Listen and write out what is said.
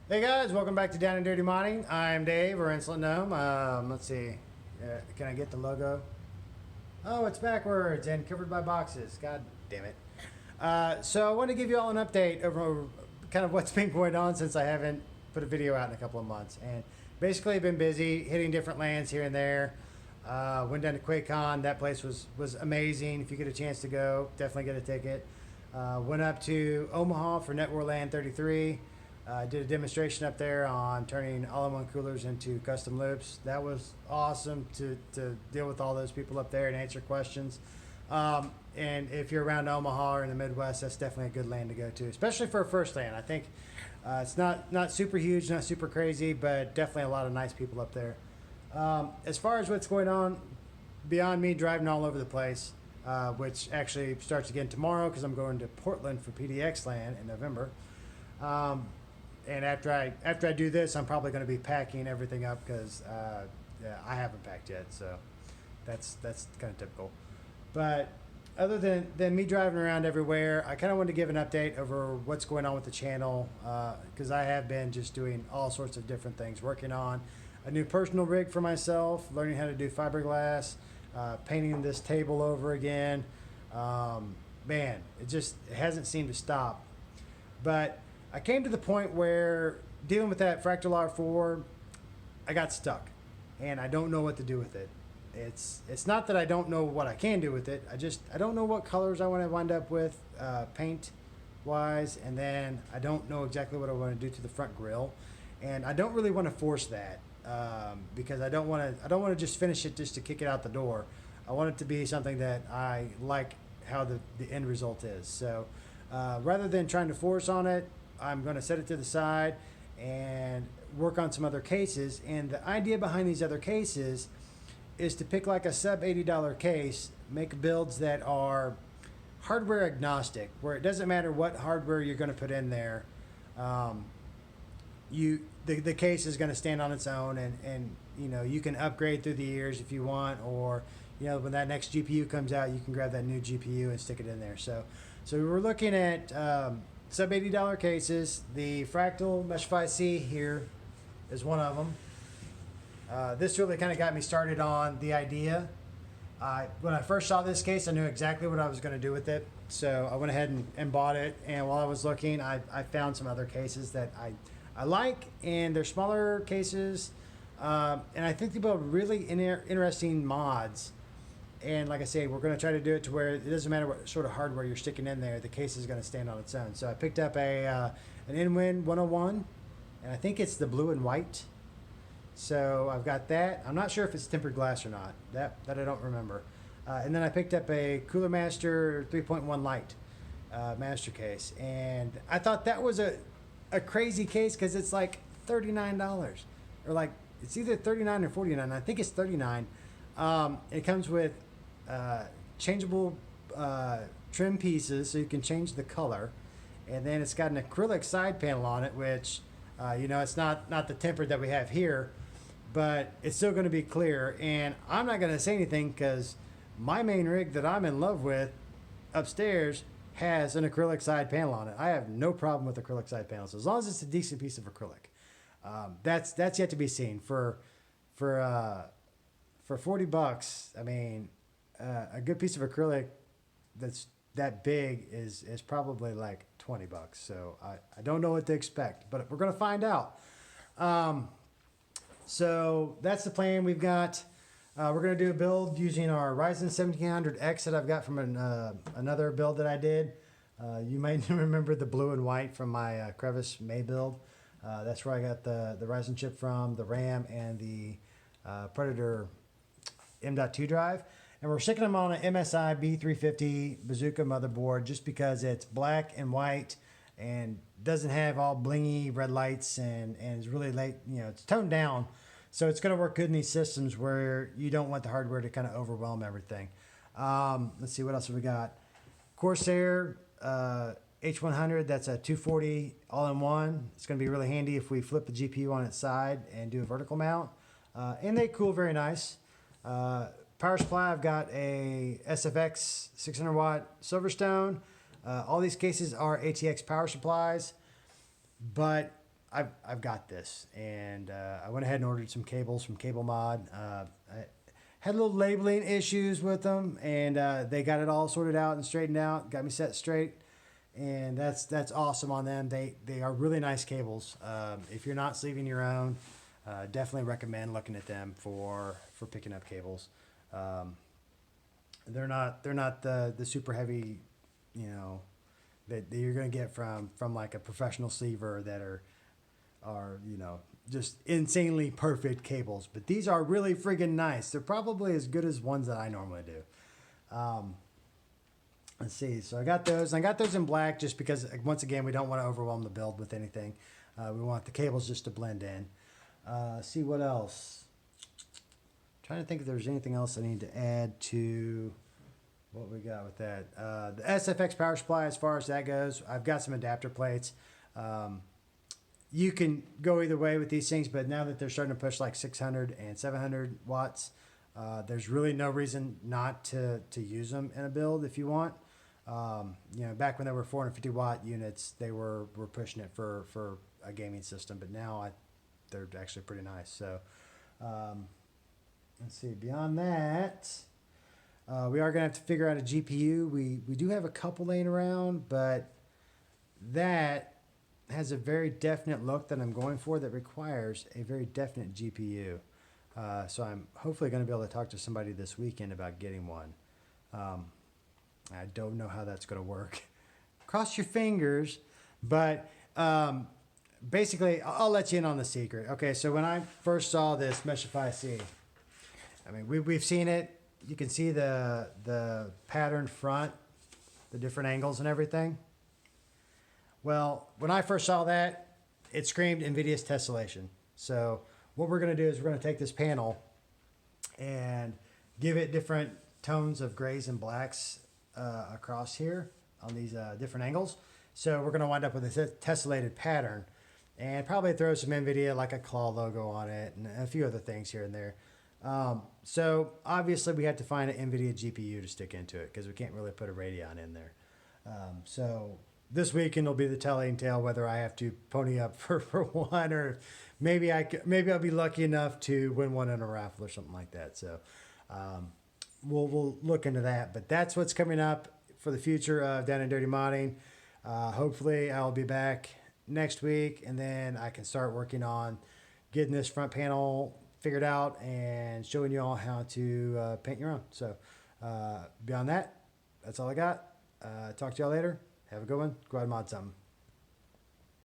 Hey guys, welcome back to Down and Dirty Modding. I'm Dave, or Insolent Gnome. Let's see, can I get the logo? Oh, it's backwards and covered by boxes. God damn it. So I want to give you all an update over kind of what's been going on since I haven't put a video out in a couple of months. And basically I've been busy hitting different lands here and there. Went down to QuakeCon. That place was amazing. If you get a chance to go, definitely get a ticket. Went up to Omaha for Netwarland 33. Did a demonstration up there on turning all-in-one coolers into custom loops. That was awesome to deal with all those people up there and answer questions. And if you're around Omaha or in the Midwest, that's definitely a good land to go to, especially for a first land. I think it's not super huge, not super crazy, but definitely a lot of nice people up there. As far as what's going on, beyond me driving all over the place, which actually starts again tomorrow because I'm going to Portland for PDX land in November. And after I do this, I'm probably going to be packing everything up because yeah, I haven't packed yet, so that's kind of typical. But other than me driving around everywhere, I kind of wanted to give an update over what's going on with the channel because I have been just doing all sorts of different things, working on a new personal rig for myself, learning how to do fiberglass, painting this table over again. Man, it hasn't seemed to stop. But I came to the point where dealing with that Fractal R4, I got stuck, and I don't know what to do with it. It's not that I don't know what I can do with it. I don't know what colors I want to wind up with paint wise, and then I don't know exactly what I want to do to the front grille, and I don't really want to force that because I don't want to just finish it just to kick it out the door. I want it to be something that I like how the end result is. So rather than trying to force on it, I'm going to set it to the side and work on some other cases. And the idea behind these other cases is to pick like a sub $80 case, make builds that are hardware agnostic, where it doesn't matter what hardware you're going to put in there. The case is going to stand on its own, and you know, you can upgrade through the years if you want, or you know, when that next GPU comes out, you can grab that new GPU and stick it in there. So we're looking at sub $80 cases. The Fractal Mesh 5C here is one of them. This really kind of got me started on the idea. When I first saw this case, I knew exactly what I was going to do with it. So I went ahead and bought it. And while I was looking, I found some other cases that I like, and they're smaller cases. And I think they build really interesting mods. And like I say, we're going to try to do it to where it doesn't matter what sort of hardware you're sticking in there, the case is going to stand on its own. So I picked up an Inwin 101, and I think it's the blue and white. So I've got that. I'm not sure if it's tempered glass or not. That I don't remember. And then I picked up a Cooler Master 3.1 Lite master case, and I thought that was a crazy case because it's like $39, or like it's either $39 or $49. I think it's $39. It comes with changeable trim pieces, so you can change the color, and then it's got an acrylic side panel on it, which you know, it's not the tempered that we have here, but it's still going to be clear. And I'm not going to say anything because my main rig that I'm in love with upstairs has an acrylic side panel on it. I have no problem with acrylic side panels as long as it's a decent piece of acrylic. That's yet to be seen. For $40, I mean, a good piece of acrylic that's that big is probably like $20. So I don't know what to expect, but we're going to find out. So that's the plan we've got. We're going to do a build using our Ryzen 1700X that I've got from another build that I did. You might remember the blue and white from my Crevice May build. That's where I got the Ryzen chip from, the RAM, and the Predator M.2 drive. And we're sticking them on an MSI B350 Bazooka motherboard just because it's black and white and doesn't have all blingy red lights and is really late, you know, it's toned down. So it's going to work good in these systems where you don't want the hardware to kind of overwhelm everything. Let's see, what else have we got? Corsair H100, that's a 240 all-in-one. It's going to be really handy if we flip the GPU on its side and do a vertical mount. And they cool very nice. Power supply, I've got a SFX 600 watt Silverstone. All these cases are ATX power supplies, but I've got this, and I went ahead and ordered some cables from Cable Mod. I had little labeling issues with them, and they got it all sorted out and straightened out, got me set straight, and that's awesome on them. They are really nice cables. If you're not sleeving your own, definitely recommend looking at them for picking up cables. They're not the super heavy, you know, that you're gonna get from like a professional sleever that are you know just insanely perfect cables. But these are really friggin' nice. They're probably as good as ones that I normally do. Let's see. So I got those. I got those in black just because once again we don't want to overwhelm the build with anything. We want the cables just to blend in. See what else. Trying to think if there's anything else I need to add to what we got with that. The SFX power supply, as far as that goes, I've got some adapter plates. You can go either way with these things, but now that they're starting to push like 600 and 700 watts, there's really no reason not to use them in a build if you want. You know, back when they were 450 watt units, they were pushing it for a gaming system, but now they're actually pretty nice. So let's see. Beyond that, we are gonna have to figure out a GPU. We do have a couple laying around, but that has a very definite look that I'm going for that requires a very definite GPU. So I'm hopefully going to be able to talk to somebody this weekend about getting one. I don't know how that's going to work. Cross your fingers, but basically, I'll let you in on the secret. Okay, so when I first saw this Meshify C, I mean, we've seen it. You can see the patterned front, the different angles and everything. Well, when I first saw that, it screamed NVIDIA's tessellation. So what we're going to do is we're going to take this panel and give it different tones of grays and blacks across here on these different angles. So we're going to wind up with a tessellated pattern and probably throw some NVIDIA, like a claw logo on it and a few other things here and there. So obviously we had to find an NVIDIA GPU to stick into it because we can't really put a Radeon in there. So this weekend will be the telling tale whether I have to pony up for one, or maybe I'll be lucky enough to win one in a raffle or something like that. So we'll look into that. But that's what's coming up for the future of Down and Dirty Modding. Hopefully I'll be back next week, and then I can start working on getting this front panel figured out and showing you all how to paint your own. So beyond that, that's all I got. Talk to y'all later. Have a good one. Go ahead and mod something.